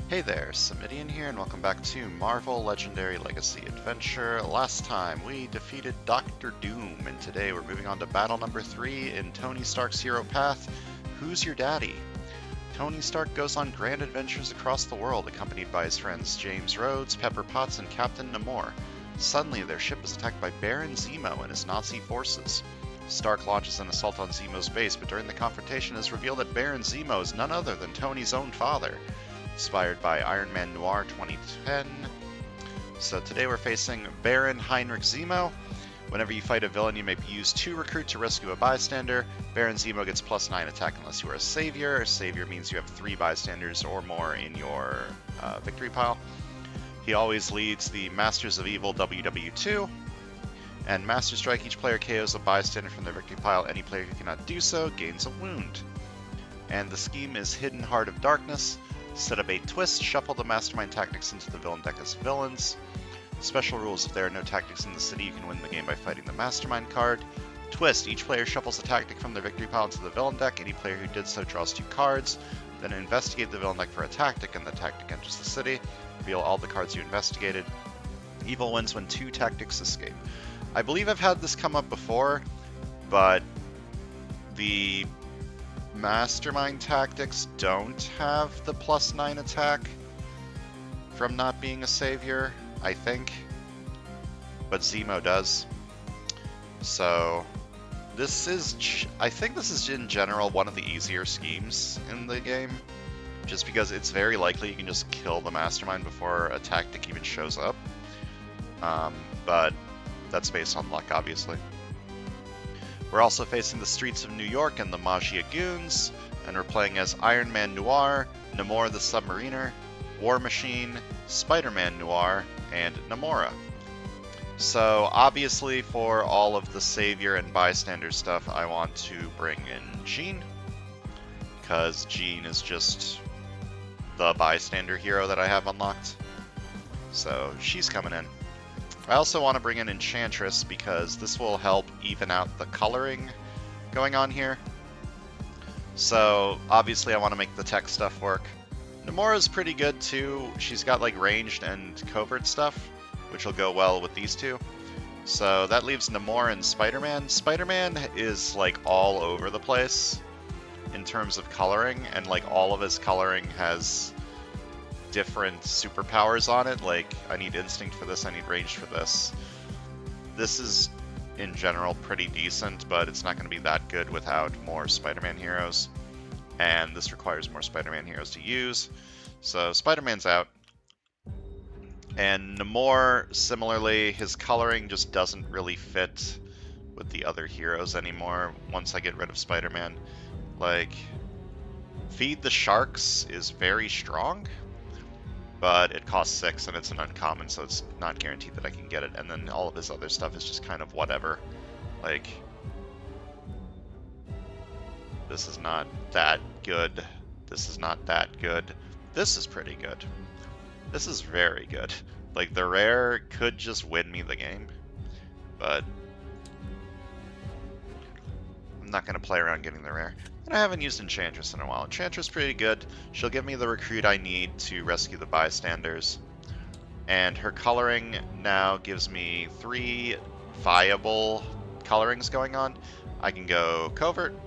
Hey there, Samitian here, and welcome back to Marvel Legendary Legacy Adventure. Last time we defeated Doctor Doom, and today we're moving on to battle number 3 in Tony Stark's hero path, Who's Your Daddy? Tony Stark goes on grand adventures across the world, accompanied by his friends James Rhodes, Pepper Potts, and Captain Namor. Suddenly, their ship is attacked by Baron Zemo and his Nazi forces. Stark launches an assault on Zemo's base, but during the confrontation it is revealed that Baron Zemo is none other than Tony's own father. Inspired by Iron Man Noir 2010. So today we're facing Baron Heinrich Zemo. Whenever you fight a villain, you may use 2 recruit to rescue a bystander. Baron Zemo gets +9 attack unless you are a savior. A savior means you have 3 bystanders or more in your victory pile. He always leads the Masters of Evil WW2. And Master Strike, each player KOs a bystander from their victory pile. Any player who cannot do so gains a wound. And the scheme is Hidden Heart of Darkness. Set up a twist, shuffle the mastermind tactics into the villain deck as villains. Special rules: if there are no tactics in the city, you can win the game by fighting the mastermind card. Twist, each player shuffles a tactic from their victory pile into the villain deck. Any player who did so draws 2 cards. Then investigate the villain deck for a tactic, and the tactic enters the city. Reveal all the cards you investigated. Evil wins when 2 tactics escape. I believe I've had this come up before, but the Mastermind tactics don't have the +9 attack from not being a savior, I think, but Zemo does. So I think this is in general one of the easier schemes in the game, just because it's very likely you can just kill the Mastermind before a tactic even shows up. But that's based on luck, obviously. We're also facing the streets of New York and the Magia Goons, and we're playing as Iron Man Noir, Namor the Submariner, War Machine, Spider-Man Noir, and Namora. So obviously for all of the Savior and Bystander stuff, I want to bring in Jean, because Jean is just the Bystander hero that I have unlocked. So she's coming in. I also want to bring in Enchantress because this will help even out the coloring going on here. So obviously I want to make the tech stuff work. Namora's pretty good too. She's got like ranged and covert stuff, which will go well with these 2. So that leaves Namor and Spider-Man. Spider-Man is like all over the place in terms of coloring, and like all of his coloring has different superpowers on it. Like, I need instinct for this, I need ranged for this. This is in general pretty decent, but it's not going to be that good without more Spider-Man heroes, and this requires more Spider-Man heroes to use. So Spider-Man's out. And Namor, similarly, his coloring just doesn't really fit with the other heroes anymore once I get rid of Spider-Man. Like, Feed the Sharks is very strong, but it costs 6 and it's an uncommon, so it's not guaranteed that I can get it. And then all of his other stuff is just kind of whatever. Like, this is not that good. This is not that good. This is pretty good. This is very good. Like, the rare could just win me the game, but I'm not going to play around getting the rare. And I haven't used Enchantress in a while. Enchantress is pretty good. She'll give me the recruit I need to rescue the bystanders. And her coloring now gives me 3 viable colorings going on. I can go covert,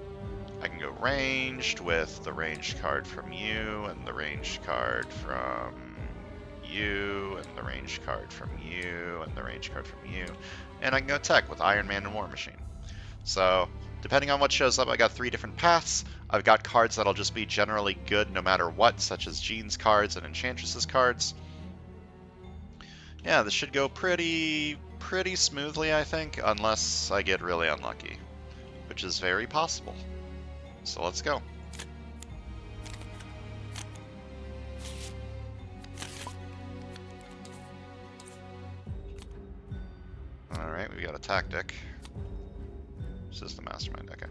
I can go ranged with the ranged card from you, and the ranged card from you, and the ranged card from you, and the ranged card from you. And I can go tech with Iron Man and War Machine. So depending on what shows up, I got 3 different paths. I've got cards that'll just be generally good no matter what, such as Jean's cards and Enchantress's cards. Yeah, this should go pretty smoothly, I think, unless I get really unlucky, which is very possible. So let's go. Alright, we got a tactic. This is the mastermind, okay.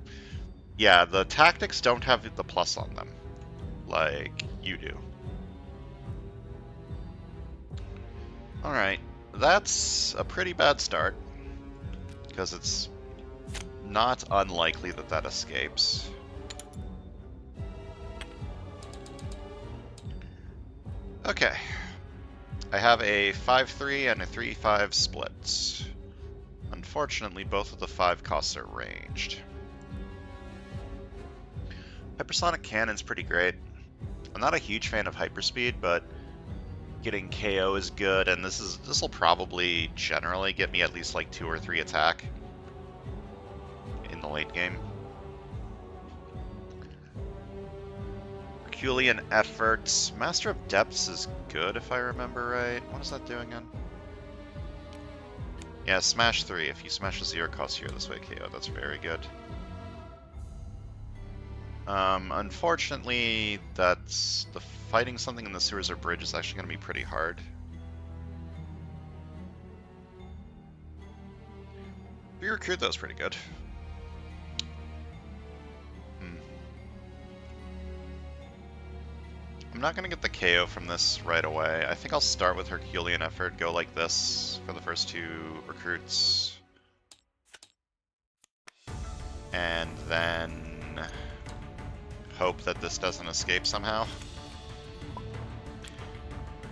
Yeah, the tactics don't have the plus on them, like you do. Alright, that's a pretty bad start, because it's not unlikely that that escapes. Okay. I have a 5-3 and a 3-5 split. Unfortunately, both of the 5 costs are ranged. Hypersonic Cannon's pretty great. I'm not a huge fan of hyperspeed, but getting KO is good, and this will probably generally get me at least like 2 or 3 attack in the late game. Herculean Efforts. Master of Depths is good if I remember right. What is that doing again? Yeah, smash 3. If you smash a 0 cost 0 this way KO, that's very good. Unfortunately, that's the fighting something in the sewers or bridge is actually going to be pretty hard. Recruit though is pretty good. I'm not going to get the KO from this right away. I think I'll start with Herculean Effort, go like this for the first 2 recruits. And then hope that this doesn't escape somehow.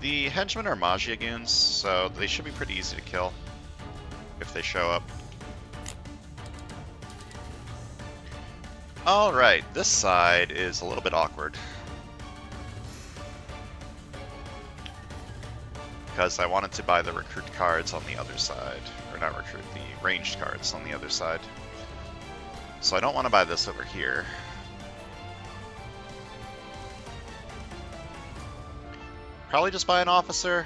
The henchmen are Magia goons, so they should be pretty easy to kill if they show up. Alright, this side is a little bit awkward. Because I wanted to buy the recruit cards on the other side. Or not recruit, the ranged cards on the other side. So I don't want to buy this over here. Probably just buy an officer.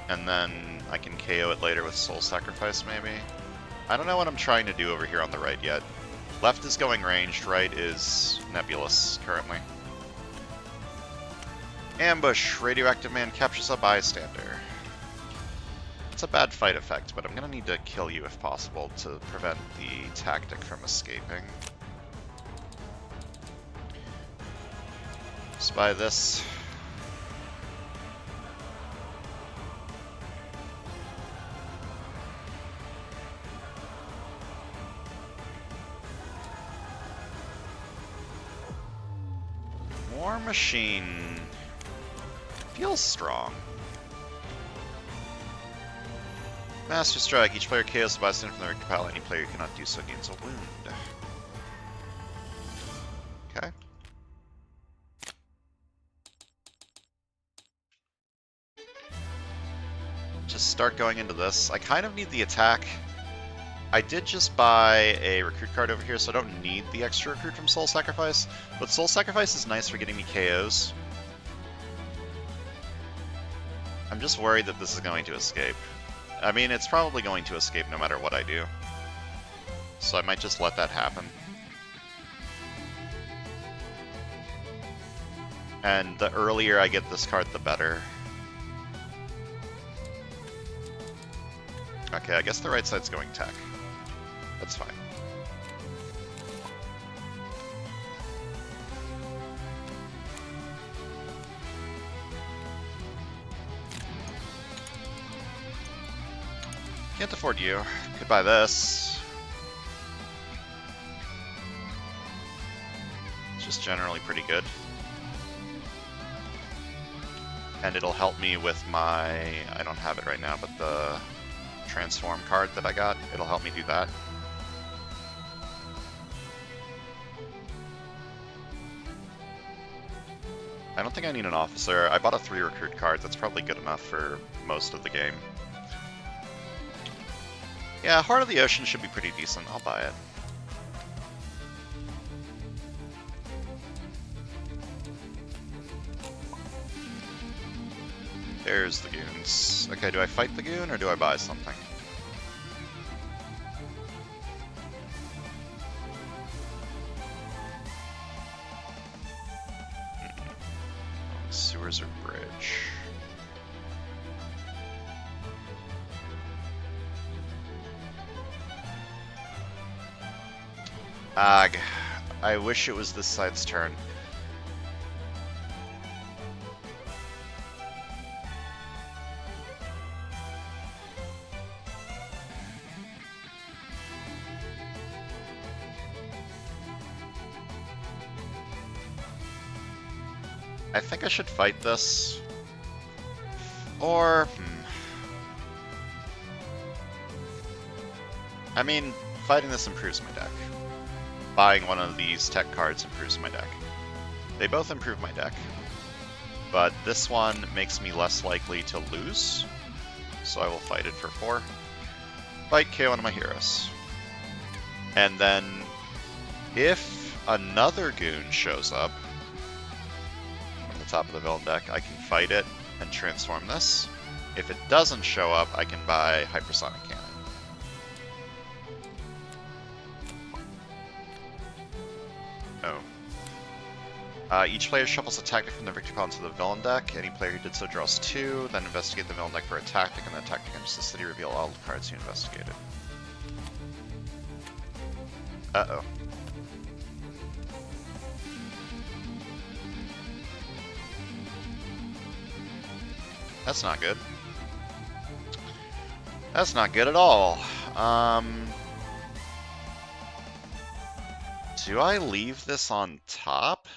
And then I can KO it later with Soul Sacrifice, maybe? I don't know what I'm trying to do over here on the right yet. Left is going ranged, right is nebulous currently. Ambush. Radioactive Man captures a bystander. It's a bad fight effect, but I'm going to need to kill you if possible to prevent the tactic from escaping. Spy this. War Machine feels strong. Master Strike. Each player KOs the bystander from the compile. Any player who cannot do so gains a wound. Okay. Just start going into this. I kind of need the attack. I did just buy a recruit card over here, so I don't need the extra recruit from Soul Sacrifice. But Soul Sacrifice is nice for getting me KOs. I'm just worried that this is going to escape. I mean, it's probably going to escape no matter what I do. So I might just let that happen. And the earlier I get this card, the better. Okay, I guess the right side's going tech. That's fine. Can't afford you. Could buy this. It's just generally pretty good. And it'll help me with my... I don't have it right now, but the transform card that I got, it'll help me do that. I don't think I need an officer. I bought a 3 recruit card. That's probably good enough for most of the game. Yeah, Heart of the Ocean should be pretty decent. I'll buy it. There's the goons. Okay, do I fight the goon or do I buy something? Sewers or bridge? Ag. I wish it was this side's turn. I think I should fight this. Or... I mean, fighting this improves my deck. Buying one of these tech cards improves my deck. They both improve my deck. But this one makes me less likely to lose. So I will fight it for 4. Fight, KO one of my heroes. And then, if another goon shows up from the top of the villain deck, I can fight it and transform this. If it doesn't show up, I can buy Hypersonic Cannon. Oh. Each player shuffles a tactic from their victory pile into the villain deck. Any player who did so draws 2, then investigate the villain deck for a tactic, and then tactic enters the city, reveal all the cards you investigated. Uh-oh. That's not good. That's not good at all. Do I leave this on top?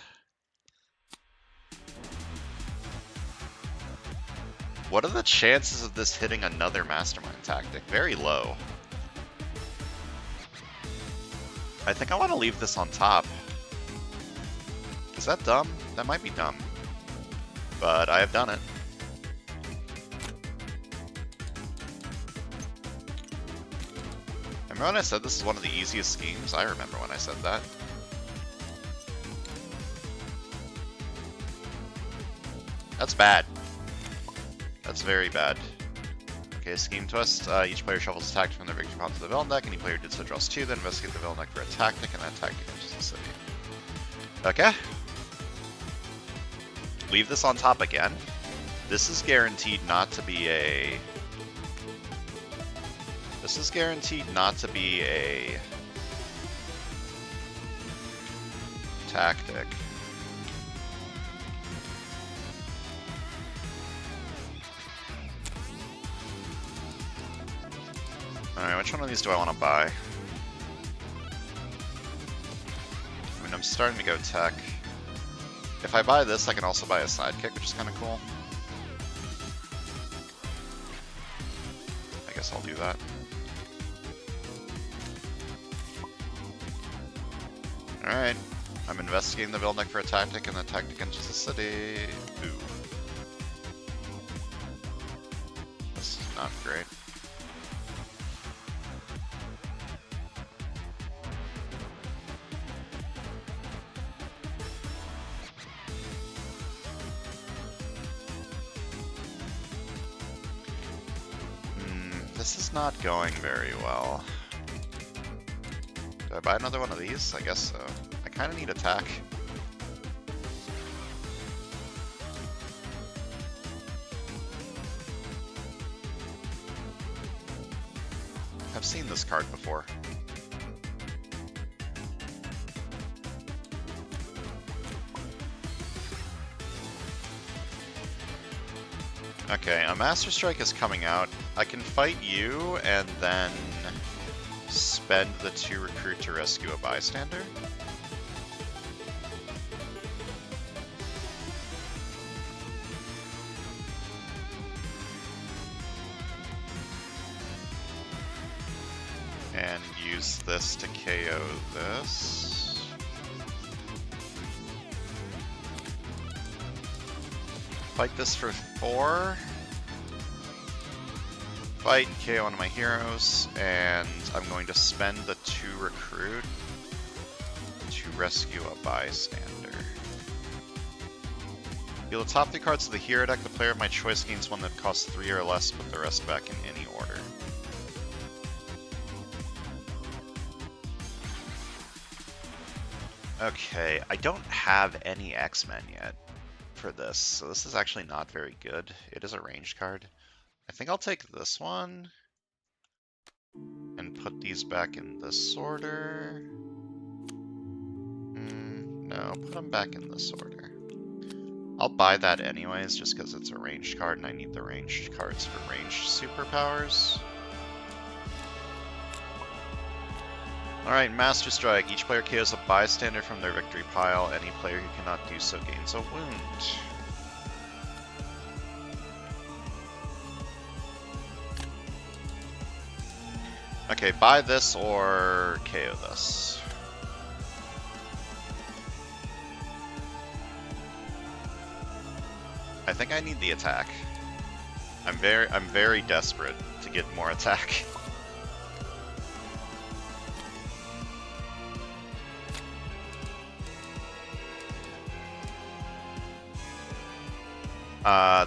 What are the chances of this hitting another Mastermind tactic? Very low. I think I want to leave this on top. Is that dumb? That might be dumb. But I have done it. Remember when I said this is one of the easiest schemes? I remember when I said that. That's bad. That's very bad. Okay, scheme twist. Each player shuffles a tactic from their victory pile to the villain deck. Any player did so draws 2, then investigate the villain deck for a tactic, and that tactic enters the city. Okay. Leave this on top again. This is guaranteed not to be a... This is guaranteed not to be a... tactic. Alright, which one of these do I want to buy? I mean, I'm starting to go tech. If I buy this, I can also buy a sidekick, which is kind of cool. I guess I'll do that. Alright, I'm investigating the villain deck for a tactic, and the tactic enters the city. Ooh. This is not great. This is not going very well. Do I buy another one of these? I guess so. I kind of need attack. I've seen this card before. Okay, a Master Strike is coming out. I can fight you and then spend the 2 recruit to rescue a bystander. And use this to KO this. Fight this for 4. Fight and KO one of my heroes, and I'm going to spend the 2 recruit to rescue a bystander. Deal the top 3 cards of the hero deck. The player of my choice gains one that costs 3 or less, put the rest back in any order. Okay, I don't have any X-Men yet for this, so this is actually not very good. It is a ranged card. I think I'll take this one and put these back in this order. No, put them back in this order. I'll buy that anyways, just because it's a ranged card and I need the ranged cards for ranged superpowers. Alright, Master Strike. Each player KOs a bystander from their victory pile. Any player who cannot do so gains a wound. Okay, buy this or KO this. I think I need the attack. I'm very desperate to get more attack.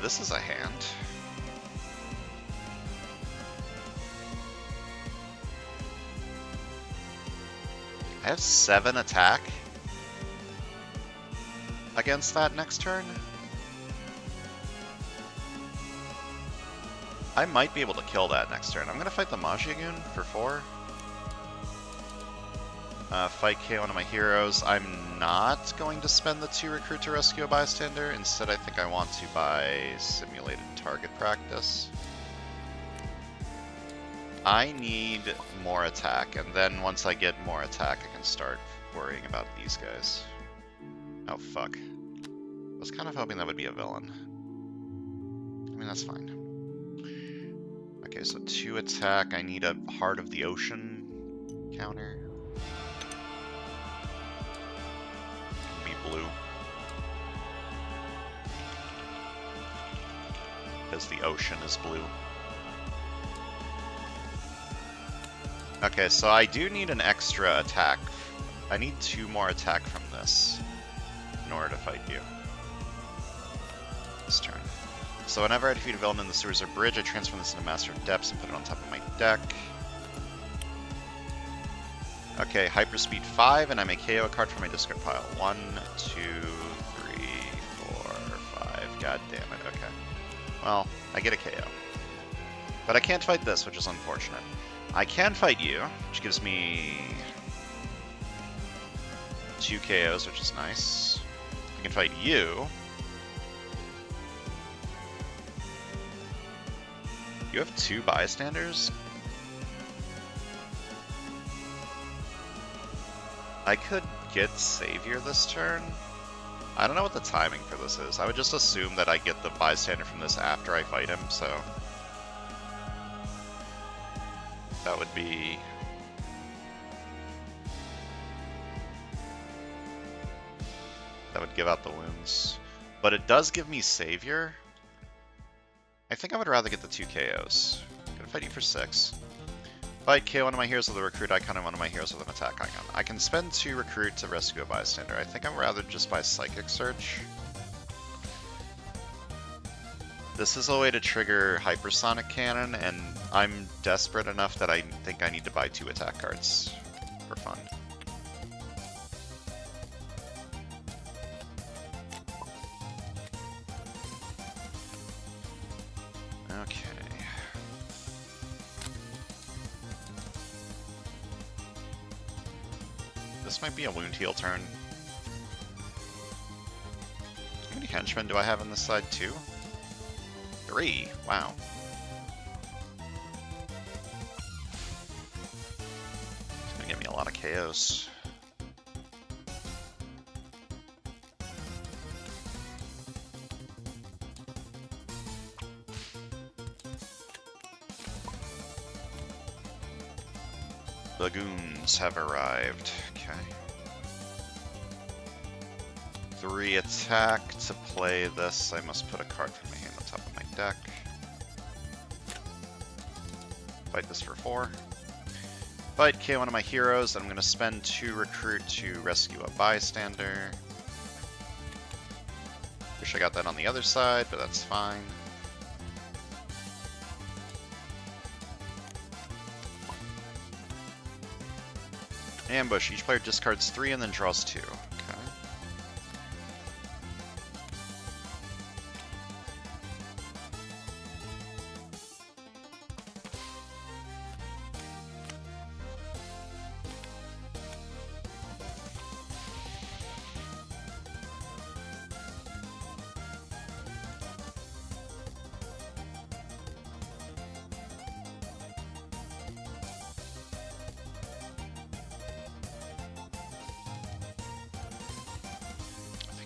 This is a hand. I have 7 attack against that next turn. I might be able to kill that next turn. I'm gonna fight the Magiagoon for 4. Fight KO one of my heroes. I'm not going to spend the 2 recruit to rescue a bystander. Instead, I think I want to buy simulated target practice. I need more attack, and then once I get more attack, I can start worrying about these guys. Oh, fuck. I was kind of hoping that would be a villain. I mean, that's fine. Okay, so 2 attack. I need a Heart of the Ocean counter. Be blue. Because the ocean is blue. Okay, so I do need an extra attack. I need 2 more attack from this in order to fight you. This turn. So whenever I defeat a villain in the sewers or bridge, I transform this into Master of Depths and put it on top of my deck. Okay, Hyperspeed 5, and I may KO a card from my discard pile. 1, 2, 3, 4, 5. God damn it, okay. Well, I get a KO. But I can't fight this, which is unfortunate. I can fight you, which gives me 2 KOs, which is nice. I can fight you. You have 2 bystanders? I could get Savior this turn. I don't know what the timing for this is. I would just assume that I get the bystander from this after I fight him, so... that would be... that would give out the wounds. But it does give me Savior. I think I would rather get the 2 KOs. I'm gonna fight you for 6. Fight KO one of my heroes with a recruit icon and one of my heroes with an attack icon. I can spend 2 recruit to rescue a bystander. I think I'd rather just buy Psychic Search. This is a way to trigger Hypersonic Cannon, and I'm desperate enough that I think I need to buy 2 attack cards for fun. Okay. This might be a wound heal turn. How many henchmen do I have on this side too? 3. Wow. It's gonna give me a lot of KOs. The goons have arrived. Okay. 3 attack. To play this, I must put a card from my hand on top of my deck. Fight this for 4. Fight KO one of my heroes. I'm going to spend 2 recruit to rescue a bystander. Wish I got that on the other side, but that's fine. Ambush. Each player discards 3 and then draws 2. Okay.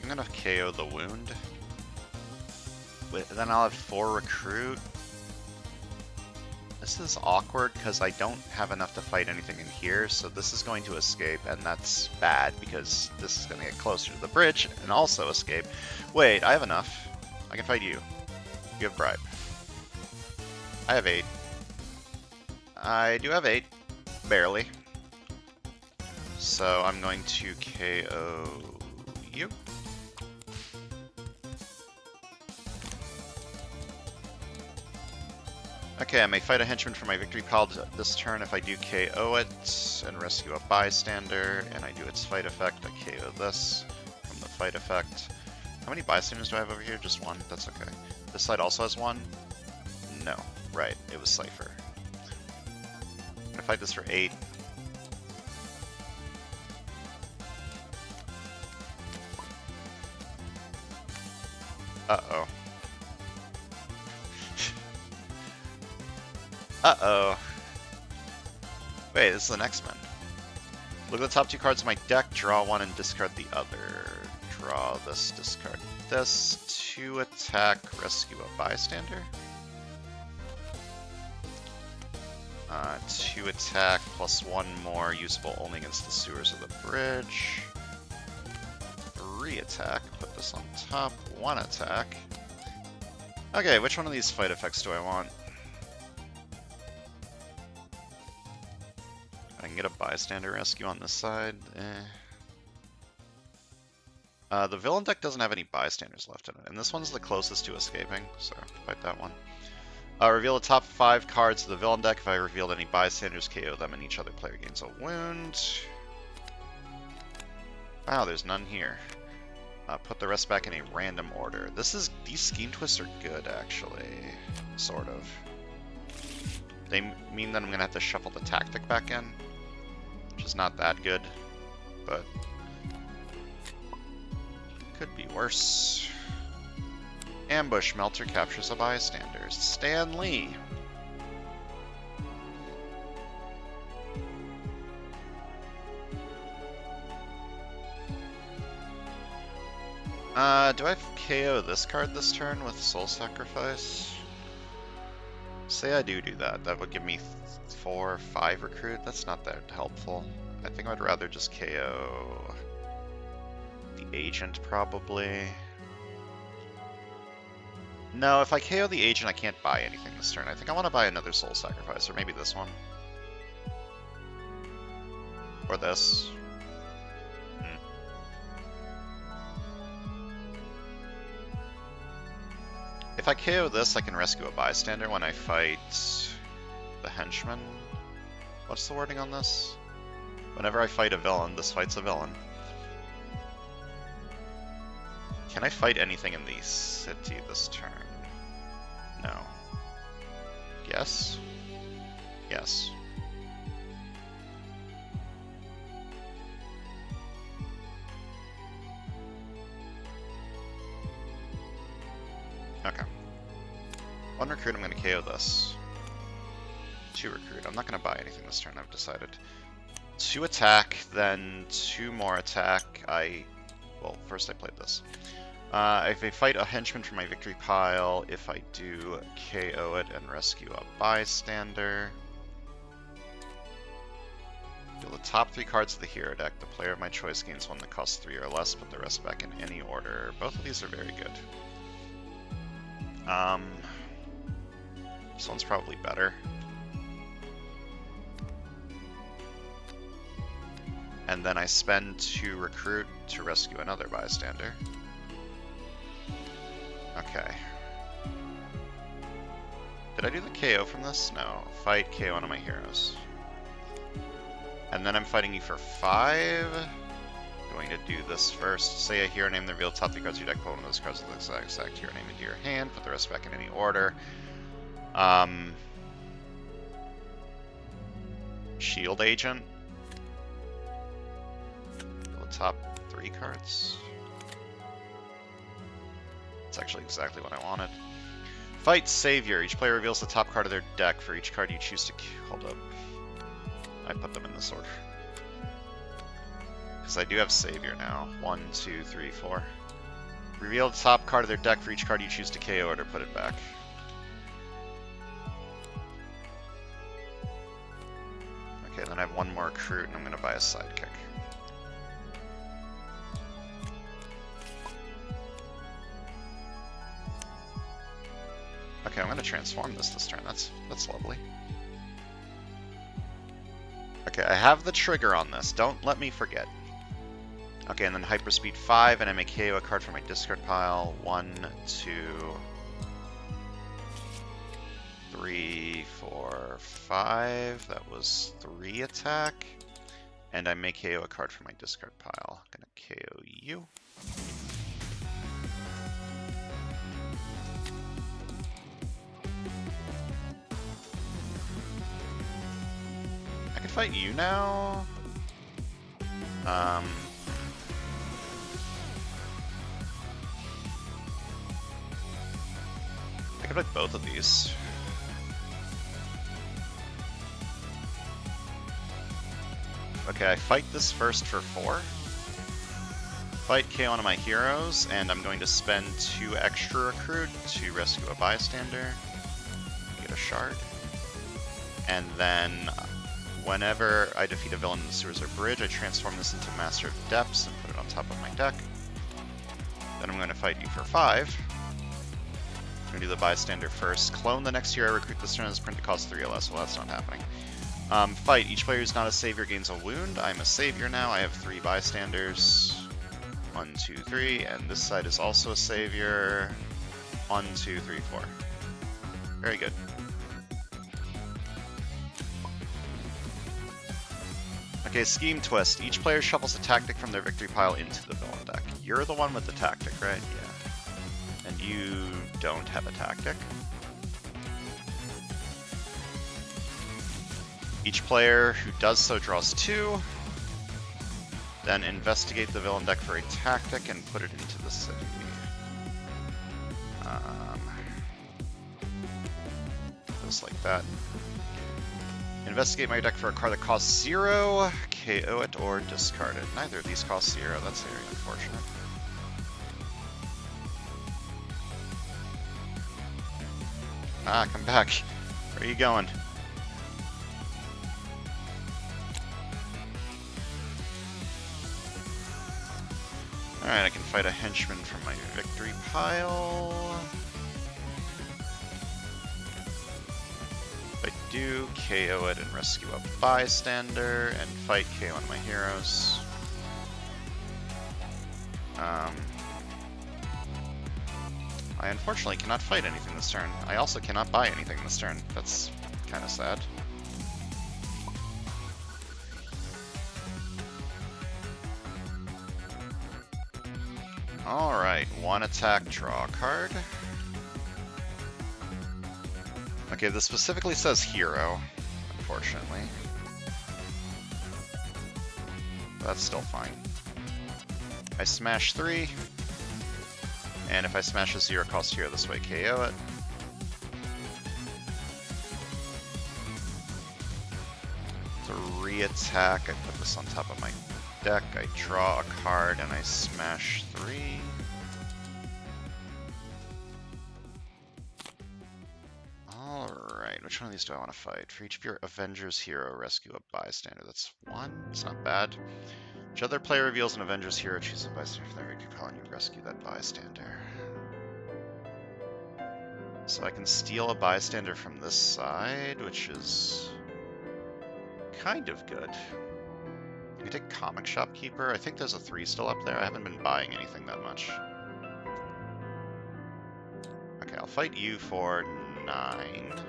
I'm gonna KO the wound. Then I'll have 4 recruit. This is awkward because I don't have enough to fight anything in here, so this is going to escape, and that's bad because this is going to get closer to the bridge and also escape. Wait, I have enough. I can fight you. You have bribe. I have 8. I do have 8. Barely. So I'm going to KO you. Okay, I may fight a henchman for my victory pile this turn if I do KO it and rescue a bystander, and I do its fight effect. I KO this from the fight effect. How many bystanders do I have over here? Just 1. That's okay. This side also has 1? No. Right, it was Cypher. I'm gonna fight this for 8. Uh-oh. Uh-oh. Wait, this is an X-Men. Look at the top 2 cards of my deck, draw 1 and discard the other. Draw this, discard this. 2 attack, rescue a bystander. 2 attack plus 1 more, usable only against the sewers of the bridge. 3 attack, put this on top. 1 attack. Okay, which one of these fight effects do I want? I can get a bystander rescue on this side. The villain deck doesn't have any bystanders left in it, and this one's the closest to escaping, so fight that one. Reveal the top 5 cards of the villain deck. If I revealed any bystanders, KO them, and each other player gains a wound. Wow, there's none here. Put the rest back in a random order. These scheme twists are good, actually. Sort of. They mean that I'm going to have to shuffle the tactic back in, which is not that good, but could be worse. Ambush Melter captures a bystander. Stan Lee. Do I KO this card this turn with Soul Sacrifice? Say I do that. That would give me 4 or 5 recruit. That's not that helpful. I think I'd rather just KO the agent, probably. No, if I KO the agent, I can't buy anything this turn. I think I want to buy another Soul Sacrifice, or maybe this one. Or this. If I KO this, I can rescue a bystander when I fight the henchman. What's the wording on this? Whenever I fight a villain, this fights a villain. Can I fight anything in the city this turn? No. Yes? Yes. Okay. 1 recruit, I'm going to KO this. 2 recruit. I'm not going to buy anything this turn, I've decided. 2 attack, then 2 more attack. Well, first I played this. If I fight a henchman from my victory pile, if I do KO it and rescue a bystander. Deal the top 3 cards of the hero deck. The player of my choice gains 1 that costs 3 or less. Put the rest back in any order. Both of these are very good. This one's probably better. And then I spend 2 recruit to rescue another bystander. Okay. Did I do the KO from this? No. Fight, KO one of my heroes. And then I'm fighting you for 5. Going to do this first. Say a hero name, the reveal top 3 cards of your deck, put one of those cards with the exact hero name into your hand, put the rest back in any order. Shield Agent. The top 3 cards. That's actually exactly what I wanted. Fight Savior. Each player reveals the top card of their deck. For each card you choose to... Hold up. I put them in this order. Because I do have Savior now. 1, 2, 3, 4. Reveal the top card of their deck for each card you choose to KO it or put it back. Okay, then I have one more recruit, and I'm going to buy a sidekick. Okay, I'm going to transform this turn. That's lovely. Okay, I have the trigger on this. Don't let me forget. Okay, and then Hyperspeed 5, and I may KO a card from my discard pile. 1, 2, 3, 4, 5. That was 3 attack. And I may KO a card from my discard pile. I'm gonna KO you. I can fight you now. I could fight both of these. Okay, I fight this first for 4. Fight KO one of my heroes, and I'm going to spend 2 extra recruit to rescue a bystander. Get a shard. And then, whenever I defeat a villain in the sewers or bridge, I transform this into Master of Depths and put it on top of my deck. Then I'm going to fight you for 5. I'm going to do the bystander first. Clone the next hero I recruit this turn as print to cost 3 or less. Well, that's not happening. Fight. Each player who's not a savior gains a wound. I'm a savior now. I have 3 bystanders. 1, 2, 3. And this side is also a savior. 1, 2, 3, 4. Very good. Okay, scheme twist. Each player shuffles a tactic from their victory pile into the villain deck. You're the one with the tactic, right? Yeah. And you don't have a tactic. Each player who does so draws 2. Then investigate the villain deck for a tactic and put it into the city. Just like that. Investigate my deck for a card that costs 0, KO it, or discard it. Neither of these cost 0. That's very unfortunate. Ah, come back. Where are you going? Alright, I can fight a henchman from my victory pile. If I do, KO it and rescue a bystander, and fight KO one of my heroes. I unfortunately cannot fight anything this turn. I also cannot buy anything this turn. That's kind of sad. Alright, 1 attack, draw a card. Okay, this specifically says hero, unfortunately. That's still fine. I smash 3, and if I smash a 0 cost hero this way, KO it. To re-attack, I put this on top of my deck, I draw a card, and I smash 3. Alright, which one of these do I want to fight? For each of your Avengers hero, rescue a bystander. That's 1, it's not bad. Which other player reveals an Avengers hero, choose a bystander from their victory pile, and you rescue that bystander. So I can steal a bystander from this side, which is kind of good. I can take Comic Shop Keeper. I think there's a 3 still up there. I haven't been buying anything that much. Okay, I'll fight you for 9.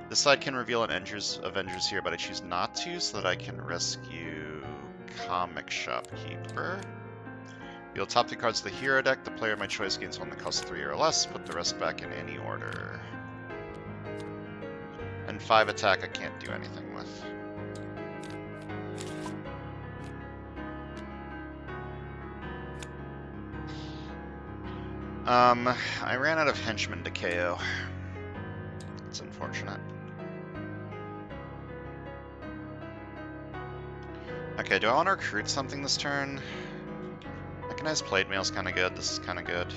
This side can reveal an Avengers here, but I choose not to, so that I can rescue Comic Shop Keeper. Reveal top 3 cards of the hero deck. The player of my choice gains 1 that costs 3 or less. Put the rest back in any order. And 5 attack I can't do anything with. I ran out of henchmen to KO. It's unfortunate. Okay, do I want to recruit something this turn? I Mechanized plate mail's kind of good. This is kind of good.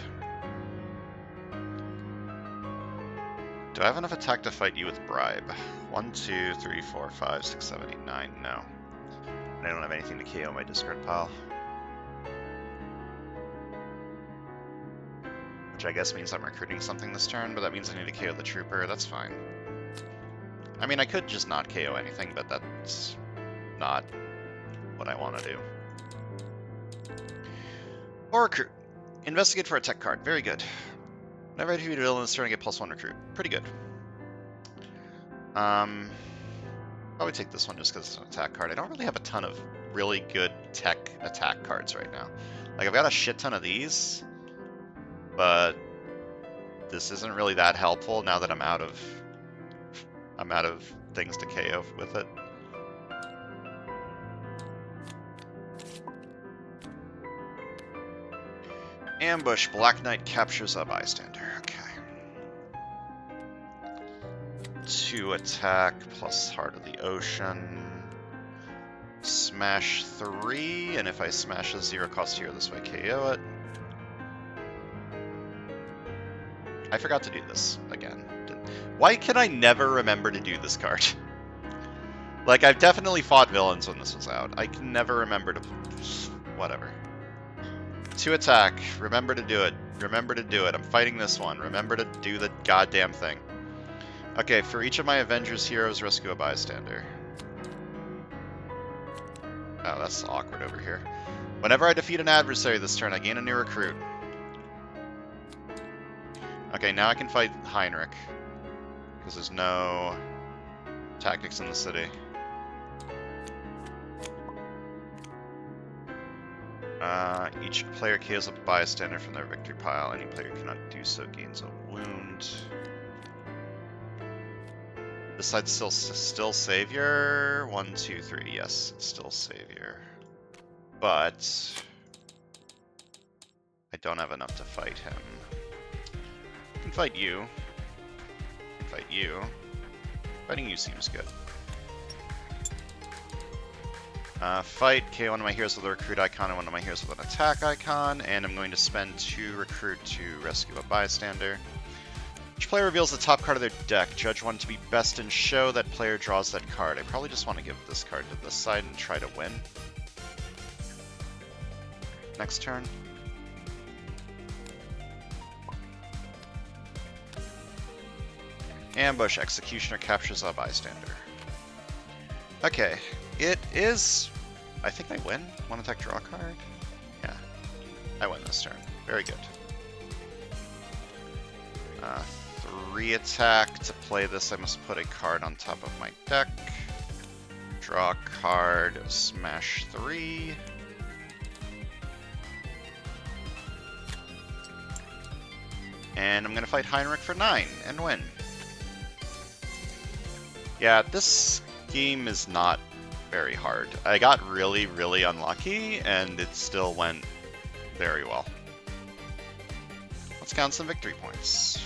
Do I have enough attack to fight you with bribe? 1, 2, 3, 4, 5, 6, 7, 8, 9. No. I don't have anything to KO my discard pile. Which I guess means I'm recruiting something this turn, but that means I need to KO the trooper. That's fine. I mean, I could just not KO anything, but that's not what I want to do. Or recruit. Investigate for a tech card. Very good. Whenever I defeat a villain this turn, I get +1 recruit. Pretty good. Probably take this one just because it's an attack card. I don't really have a ton of really good tech attack cards right now. Like, I've got a shit ton of these, but this isn't really that helpful now that I'm out of things to KO with it. Ambush. Black Knight captures a bystander. Okay. 2 attack plus Heart of the Ocean. Smash 3, and if I smash a 0-cost hero this way, KO it. I forgot to do this again. Why can I never remember to do this card? Like, I've definitely fought villains when this was out. I can never remember to... Whatever. 2 attack. Remember to do it. Remember to do it. I'm fighting this one. Remember to do the goddamn thing. Okay, for each of my Avengers heroes, rescue a bystander. Oh, that's awkward over here. Whenever I defeat an adversary this turn, I gain a new recruit. Okay, now I can fight Heinrich. Because there's no tactics in the city. Each player KOs a bystander from their victory pile. Any player who cannot do so gains a wound. This side's still Savior. 1, 2, 3. Yes, it's still Savior. But I don't have enough to fight him. I can fight you. I can fight you. Fighting you seems good. Fight, KO one of my heroes with a recruit icon and one of my heroes with an attack icon, and I'm going to spend 2 recruit to rescue a bystander. Each player reveals the top card of their deck. Judge one to be best in show. That player draws that card. I probably just want to give this card to this side and try to win. Next turn. Ambush. Executioner captures a bystander. Okay. It is... I think I win. 1 attack, draw a card. Yeah. I win this turn. Very good. 3 attack. To play this, I must put a card on top of my deck. Draw a card. Smash 3. And I'm going to fight Heinrich for 9 and win. Yeah, this game is not very hard. I got really, really unlucky, and it still went very well. Let's count some victory points.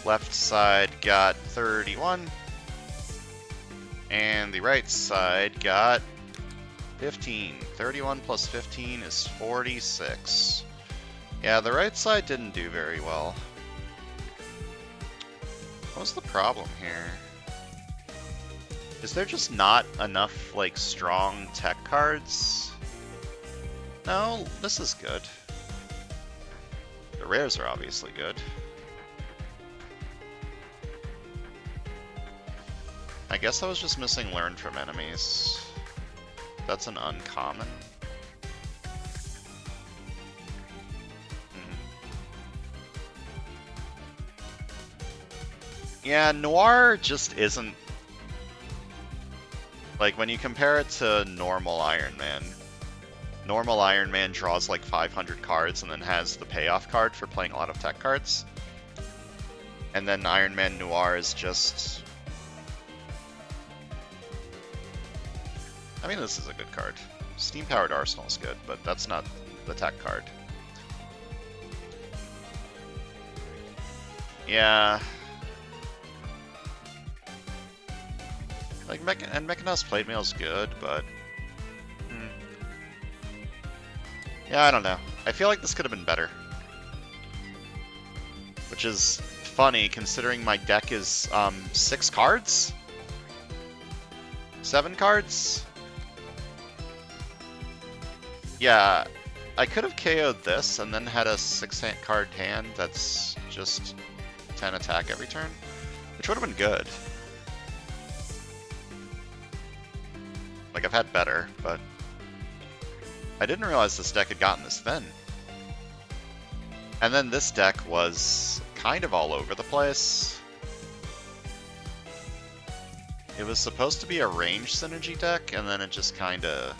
Left side got 31, and the right side got 15. 31 plus 15 is 46. Yeah, the right side didn't do very well. What was the problem here? Is there just not enough, like, strong tech cards? No, this is good. The rares are obviously good. I guess I was just missing Learn from Enemies. That's an uncommon. Yeah, Noir just isn't... Like, when you compare it to normal Iron Man draws like 500 cards and then has the payoff card for playing a lot of tech cards. And then Iron Man Noir is just... I mean, this is a good card. Steam-powered Arsenal is good, but that's not the tech card. Yeah... Like, Mechanized Plate Mail is good, but... Yeah, I don't know. I feel like this could have been better. Which is funny, considering my deck is 6 cards? 7 cards? Yeah, I could have KO'd this and then had a 6-card hand that's just 10 attack every turn, which would have been good. Like, I've had better, but I didn't realize this deck had gotten this thin. And then this deck was kind of all over the place. It was supposed to be a range synergy deck, and then it just kind of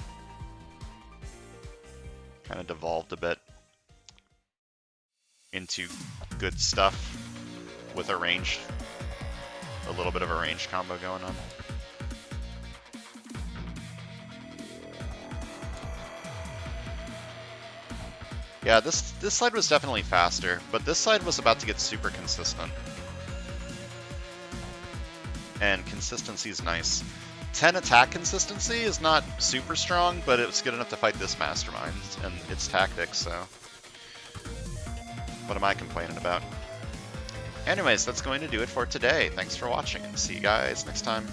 devolved a bit into good stuff with a little bit of a range combo going on. Yeah, this side was definitely faster, but this side was about to get super consistent. And consistency is nice. 10 attack consistency is not super strong, but it's good enough to fight this Mastermind and its tactics, so what am I complaining about? Anyways, that's going to do it for today. Thanks for watching, and see you guys next time.